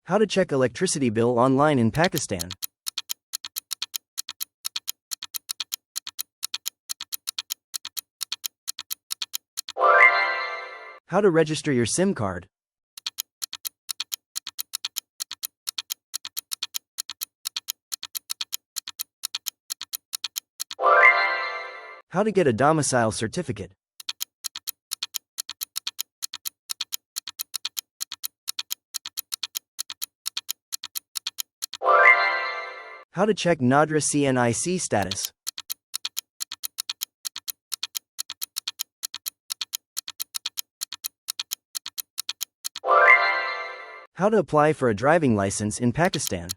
How to check electricity bill online in Pakistan. How to register your SIM card. How to get a domicile certificate. How to check Nadra CNIC status. How to apply for a driving license in Pakistan.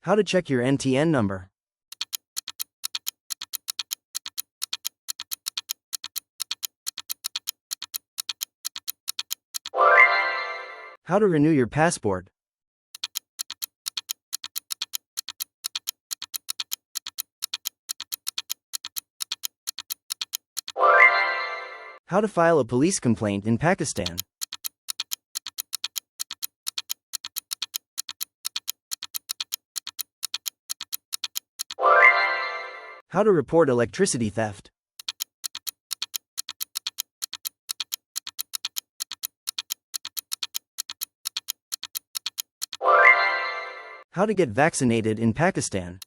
How to check your NTN number. How to renew your passport. How to file a police complaint in Pakistan. How to report electricity theft. How to get vaccinated in Pakistan.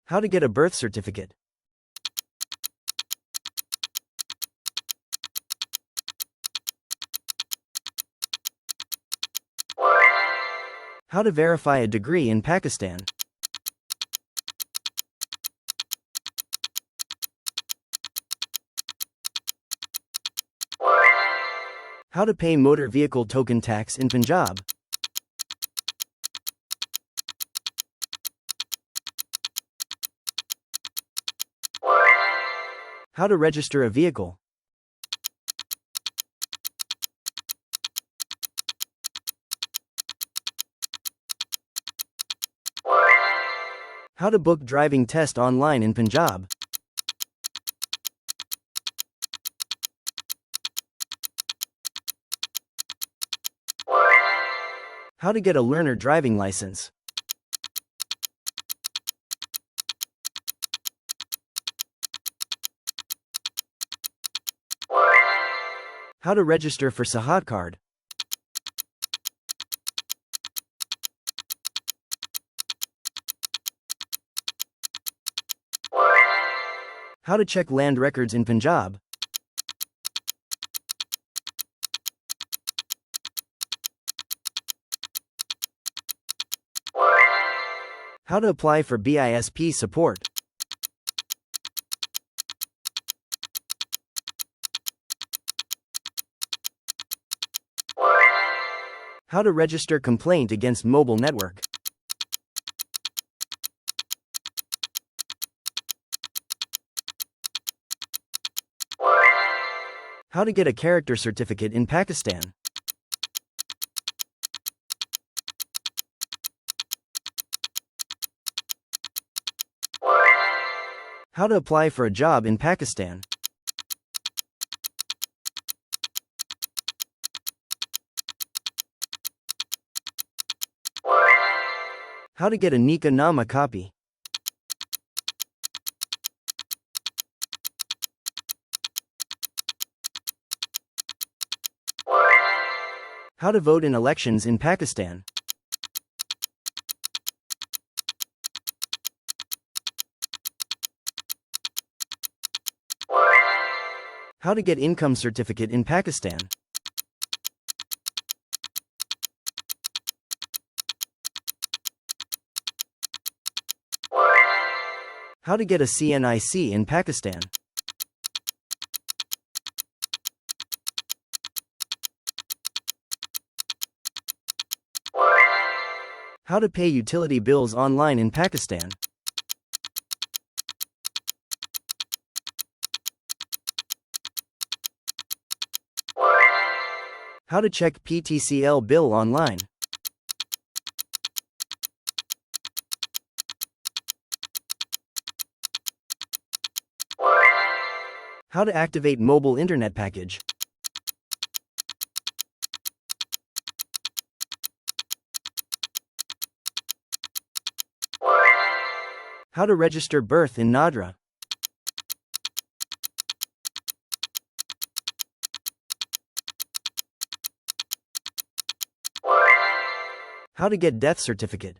How to get a birth certificate. How to verify a degree in Pakistan. How to pay motor vehicle token tax in Punjab. How to register a vehicle. How to book driving test online in Punjab. How to get a learner driving license. How to register for Sahat card. How to check land records in Punjab. How to apply for BISP support. How to register complaint against mobile network. How to get a character certificate in Pakistan. How to apply for a job in Pakistan. How to get a Nika Nama copy. How to vote in elections in Pakistan. How to get income certificate in Pakistan. How to get a CNIC in Pakistan. How to pay utility bills online in Pakistan. How to check PTCL bill online. How to activate mobile internet package. How to register birth in Nadra. How to get death certificate.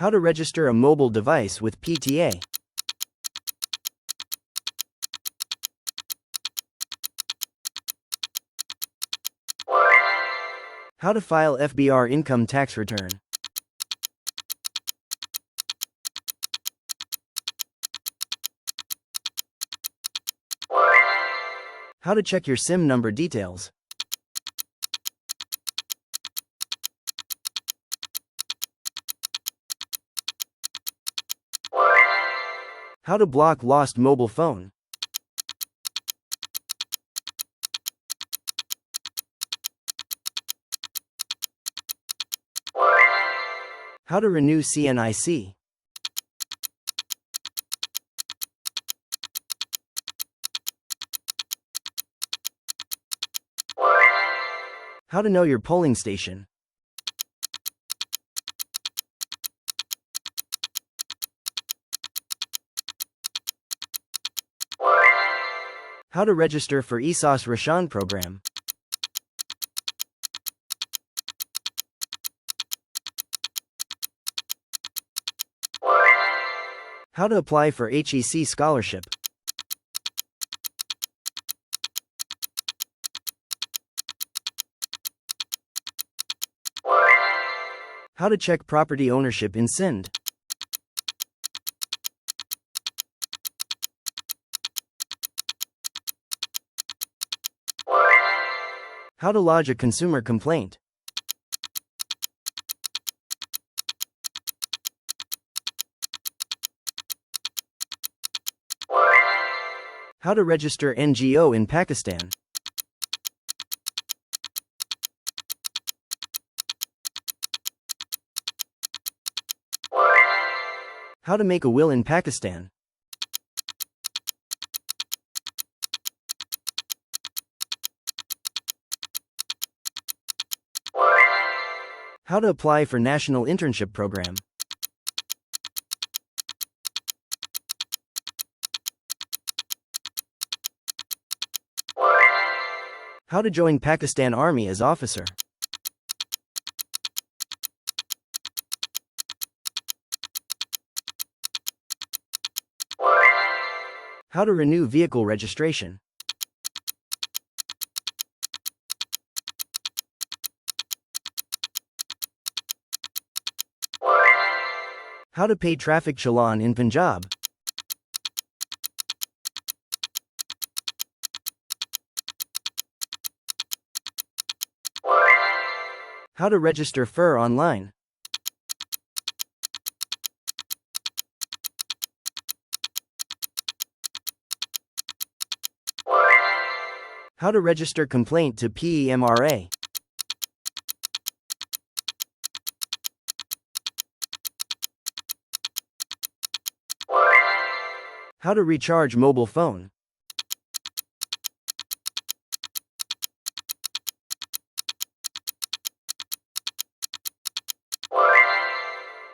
How to register a mobile device with PTA. How to file FBR income tax return. How to check your SIM number details. How to block lost mobile phone. How to renew CNIC. How to know your polling station. How to register for ESOS Rashan program. How to apply for HEC scholarship. How to check property ownership in Sindh. How to lodge a consumer complaint. How to register NGO in Pakistan. How to make a will in Pakistan. How to apply for national internship program. How to join Pakistan Army as officer. How to renew vehicle registration. How to pay traffic challan in Punjab. How to register FIR online. How to register complaint to PEMRA. How to recharge mobile phone.